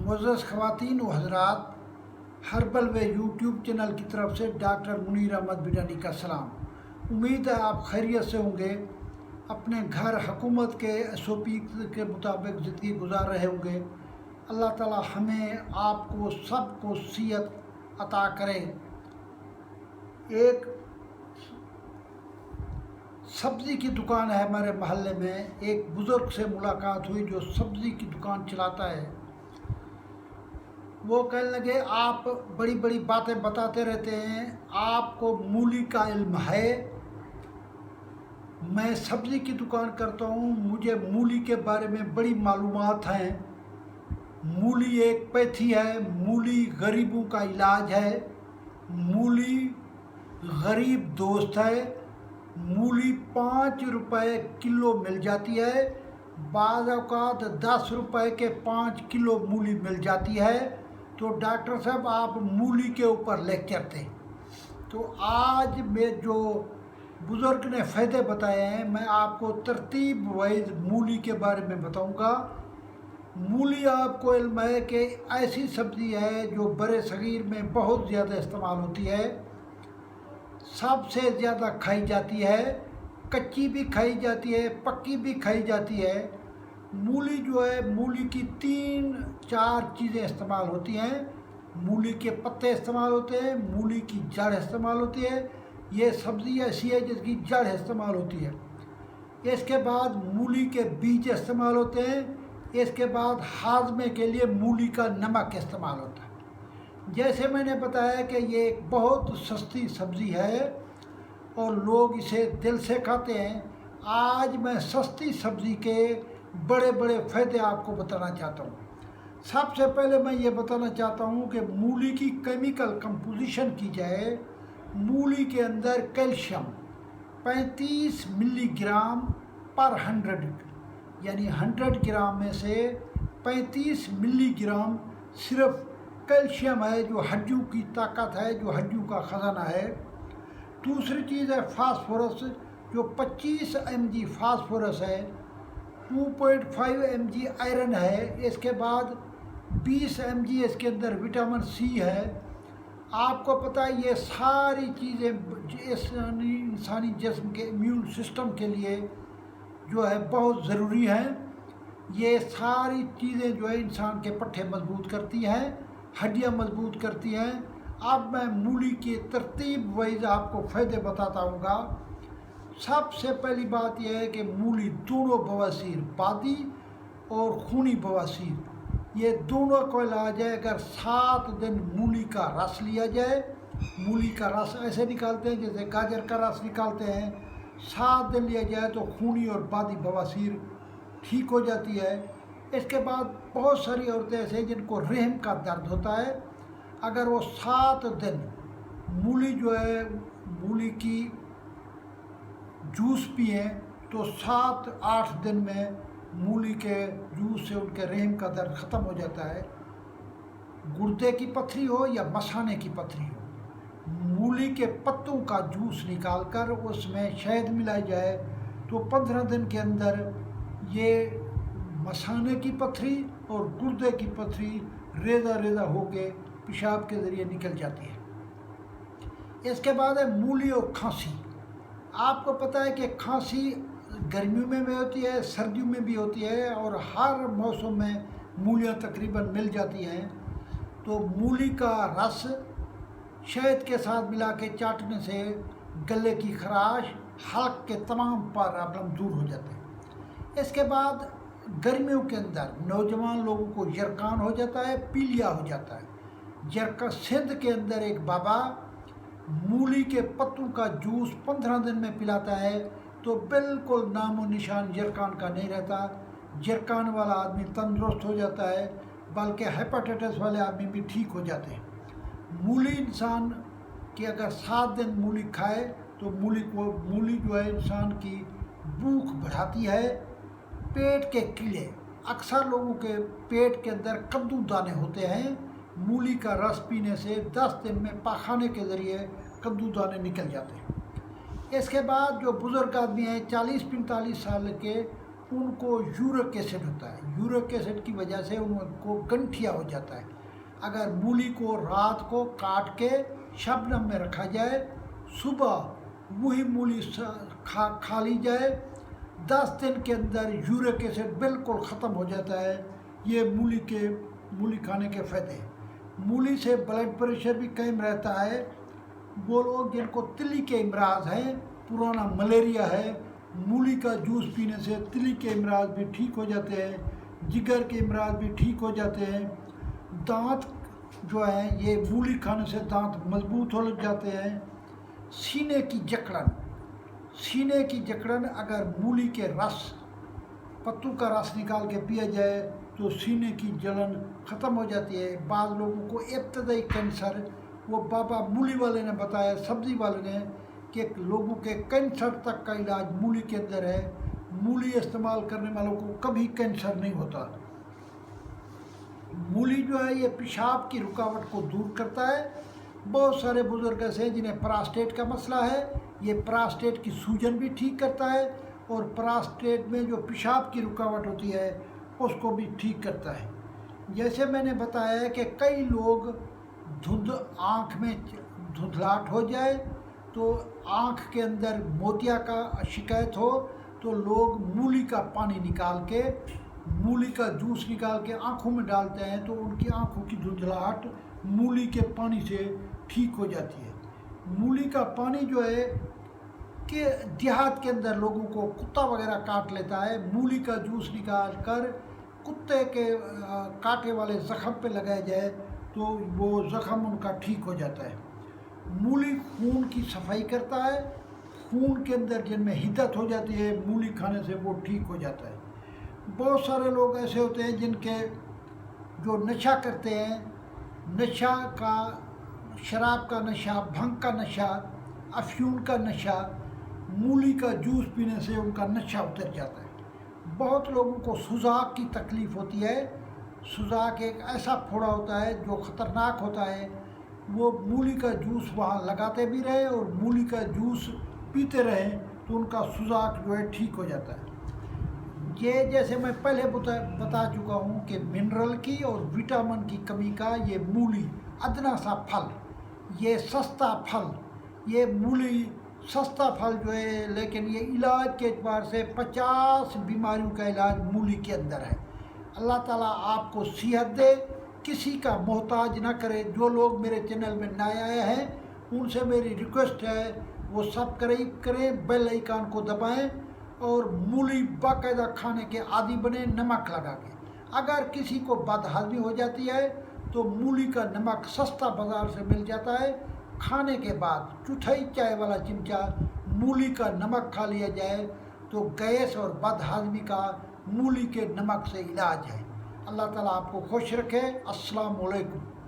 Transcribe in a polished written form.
معزز خواتین و حضرات، ہربل وے یوٹیوب چینل کی طرف سے ڈاکٹر منیر احمد بڈانی کا سلام۔ امید ہے آپ خیریت سے ہوں گے، اپنے گھر حکومت کے SOP کے مطابق زندگی گزار رہے ہوں گے۔ اللہ تعالی ہمیں آپ کو سب کو صحت عطا کرے۔ ایک سبزی کی دکان ہے ہمارے محلے میں، ایک بزرگ سے ملاقات ہوئی جو سبزی کی دکان چلاتا ہے۔ وہ کہنے لگے آپ بڑی بڑی باتیں بتاتے رہتے ہیں، آپ کو مولی کا علم ہے؟ میں سبزی کی دکان کرتا ہوں، مجھے مولی کے بارے میں بڑی معلومات ہیں۔ مولی ایک پیتھی ہے، مولی غریبوں کا علاج ہے، مولی غریب دوست ہے، مولی 5 روپے کلو مل جاتی ہے، بعض اوقات 10 روپے کے 5 کلو مولی مل جاتی ہے۔ تو ڈاکٹر صاحب آپ مولی کے اوپر لیکچر تھے، تو آج میں جو بزرگ نے فائدے بتائے ہیں میں آپ کو ترتیب وائز مولی کے بارے میں بتاؤں گا۔ مولی آپ کو علم ہے کہ ایسی سبزی ہے جو برِ صغیر میں بہت زیادہ استعمال ہوتی ہے، سب سے زیادہ کھائی جاتی ہے، کچی بھی کھائی جاتی ہے، پکی بھی کھائی جاتی ہے۔ مولی جو ہے، مولی کی 3-4 چیزیں استعمال ہوتی ہیں۔ مولی کے پتے استعمال ہوتے ہیں، مولی کی جڑ استعمال ہوتی ہے، یہ سبزی ایسی ہے جس کی جڑ استعمال ہوتی ہے۔ اس کے بعد مولی کے بیج استعمال ہوتے ہیں، اس کے بعد ہاضمے کے لیے مولی کا نمک استعمال ہوتا ہے۔ جیسے میں نے بتایا کہ یہ ایک بہت سستی سبزی ہے اور لوگ اسے دل سے کھاتے ہیں۔ آج میں سستی سبزی کے بڑے بڑے فائدے آپ کو بتانا چاہتا ہوں۔ سب سے پہلے میں یہ بتانا چاہتا ہوں کہ مولی کی کیمیکل کمپوزیشن کی جائے، مولی کے اندر کیلشیم 35 ملی گرام پر 100، یعنی 100 گرام میں سے 35 ملی گرام صرف کیلشیم ہے جو ہڈیوں کی طاقت ہے، جو ہڈیوں کا خزانہ ہے۔ دوسری چیز ہے فاسفورس، جو 25 mg فاسفورس ہے، 2.5 mg آئرن ہے، اس کے بعد 20 mg اس کے اندر وٹامن C ہے۔ آپ کو پتہ ہے یہ ساری چیزیں انسانی جسم کے امیون سسٹم کے لیے جو ہے بہت ضروری ہیں۔ یہ ساری چیزیں جو ہے انسان کے پٹھے مضبوط کرتی ہیں، ہڈیاں مضبوط کرتی ہیں۔ اب میں مولی کی ترتیب وائز آپ کو فائدے بتاتا ہوں گا۔ سب سے پہلی بات یہ ہے کہ مولی دونوں بواسیر، بادی اور خونی بواسیر، یہ دونوں کو علاج ہے۔ اگر 7 دن مولی کا رس لیا جائے، مولی کا رس ایسے نکالتے ہیں جیسے گاجر کا رس نکالتے ہیں، 7 دن لیا جائے تو خونی اور بادی بواسیر ٹھیک ہو جاتی ہے۔ اس کے بعد بہت ساری عورتیں ایسے جن کو رحم کا درد ہوتا ہے، اگر وہ 7 دن مولی جو ہے مولی کی جوس پئیں تو 7-8 دن میں مولی کے جوس سے ان کے رحم کا درد ختم ہو جاتا ہے۔ گردے کی پتھری ہو یا مثانے کی پتھری ہو، مولی کے پتوں کا جوس نکال کر اس میں شہد ملائی جائے تو 15 دن کے اندر یہ مثانے کی پتھری اور گردے کی پتھری ریزہ ریزہ ہو کے پیشاب کے ذریعے نکل جاتی ہے۔ اس کے بعد ہے مولی اور کھانسی۔ آپ کو پتہ ہے کہ کھانسی گرمیوں میں بھی ہوتی ہے، سردیوں میں بھی ہوتی ہے، اور ہر موسم میں مولیاں تقریباً مل جاتی ہیں۔ تو مولی کا رس شہد کے ساتھ ملا کے چاٹنے سے گلے کی خراش، حلق کے تمام پرابلم دور ہو جاتے ہیں۔ اس کے بعد گرمیوں کے اندر نوجوان لوگوں کو یرقان ہو جاتا ہے، پیلیا ہو جاتا ہے۔ یرقان سندھ کے اندر ایک بابا مولی کے پتوں کا جوس 15 دن میں پلاتا ہے تو بالکل نام و نشان یرقان کا نہیں رہتا، یرقان والا آدمی تندرست ہو جاتا ہے، بلکہ ہیپاٹائٹس والے آدمی بھی ٹھیک ہو جاتے ہیں۔ مولی انسان کی اگر 7 دن مولی کھائے تو مولی جو ہے انسان کی بھوک بڑھاتی ہے۔ پیٹ کے کیڑے، اکثر لوگوں کے پیٹ کے اندر کدو دانے ہوتے ہیں، مولی کا رس پینے سے 10 دن میں پاخانے کے ذریعے کدو دانے نکل جاتے ہیں۔ اس کے بعد جو بزرگ آدمی ہیں 40-45 سال کے، ان کو یورک ایسڈ ہوتا ہے، یورک ایسڈ کی وجہ سے ان کو گنٹھیا ہو جاتا ہے۔ اگر مولی کو رات کو کاٹ کے شبنم میں رکھا جائے، صبح وہی مولی کھا لی جائے، 10 دن کے اندر یورک ایسڈ بالکل ختم ہو جاتا ہے۔ یہ مولی کھانے کے فائدے ہیں۔ مولی سے بلڈ پریشر بھی قائم رہتا ہے۔ وہ لوگ جن کو تلی کے امراض ہیں، پرانا ملیریا ہے، مولی کا جوس پینے سے تلی کے امراض بھی ٹھیک ہو جاتے ہیں، جگر کے امراض بھی ٹھیک ہو جاتے ہیں۔ دانت جو ہیں یہ مولی کھانے سے دانت مضبوط ہو جاتے ہیں۔ سینے کی جکڑن اگر مولی کے پتوں کا رس نکال کے پیا جائے تو سینے کی جلن ختم ہو جاتی ہے۔ بعض لوگوں کو ابتدائی کینسر، وہ بابا مولی والے نے بتایا، سبزی والے نے، کہ لوگوں کے کینسر تک کا علاج مولی کے اندر ہے۔ مولی استعمال کرنے والوں کو کبھی کینسر نہیں ہوتا۔ مولی جو ہے یہ پیشاب کی رکاوٹ کو دور کرتا ہے۔ بہت سارے بزرگ ایسے ہیں جنہیں پراسٹیٹ کا مسئلہ ہے، یہ پراسٹیٹ کی سوجن بھی ٹھیک کرتا ہے، اور پراسٹیٹ میں جو پیشاب کی رکاوٹ ہوتی ہے اس کو بھی ٹھیک کرتا ہے۔ جیسے میں نے بتایا ہے کہ کئی لوگ آنکھ میں دھندلاہٹ ہو جائے تو آنکھ کے اندر موتیا کا شکایت ہو تو لوگ مولی کا پانی نکال کے، مولی کا جوس نکال کے آنکھوں میں ڈالتے ہیں تو ان کی آنکھوں کی دھندلاہٹ مولی کے پانی سے ٹھیک ہو جاتی ہے۔ مولی کا پانی جو ہے کہ دیہات کے اندر لوگوں کو کتا وغیرہ کاٹ لیتا ہے، مولی کا جوس نکال کر کتے کے کاٹے والے زخم پہ لگایا جائے تو وہ زخم ان کا ٹھیک ہو جاتا ہے۔ مولی خون کی صفائی کرتا ہے، خون کے اندر جن میں حدت ہو جاتی ہے مولی کھانے سے وہ ٹھیک ہو جاتا ہے۔ بہت سارے لوگ ایسے ہوتے ہیں جن کے جو نشہ کرتے ہیں، نشہ کا، شراب کا نشہ، بھنگ کا نشہ، افیون کا نشہ، مولی کا جوس پینے سے ان کا نشہ اتر جاتا ہے۔ بہت لوگوں کو سوزاک کی تکلیف ہوتی ہے۔ سوزاک ایک ایسا پھوڑا ہوتا ہے جو خطرناک ہوتا ہے، وہ مولی کا جوس وہاں لگاتے بھی رہے اور مولی کا جوس پیتے رہیں تو ان کا سوزاک جو ہے ٹھیک ہو جاتا ہے۔ یہ جیسے میں پہلے بتا چکا ہوں کہ منرل کی اور وٹامن کی کمی کا یہ مولی ادنا سا پھل، یہ سستا پھل، یہ مولی سستا پھل جو ہے، لیکن یہ علاج کے اعتبار سے 50 بیماریوں کا علاج مولی کے اندر ہے۔ اللہ تعالیٰ آپ کو صحت دے، کسی کا محتاج نہ کرے۔ جو لوگ میرے چینل میں نئے آئے ہیں ان سے میری ریکویسٹ ہے وہ سبسکرائب کریں، بیل آئیکن کو دبائیں اور مولی باقاعدہ کھانے کے عادی بنیں نمک لگا کے۔ اگر کسی کو بد ہضمی ہو جاتی ہے تو مولی کا نمک سستا بازار سے مل جاتا ہے، کھانے کے بعد چوتھائی چائے والا چمچہ مولی کا نمک کھا لیا جائے تو گیس اور بد ہضمی کا مولی کے نمک سے علاج ہے۔ اللہ تعالیٰ آپ کو خوش رکھے۔ السلام علیکم۔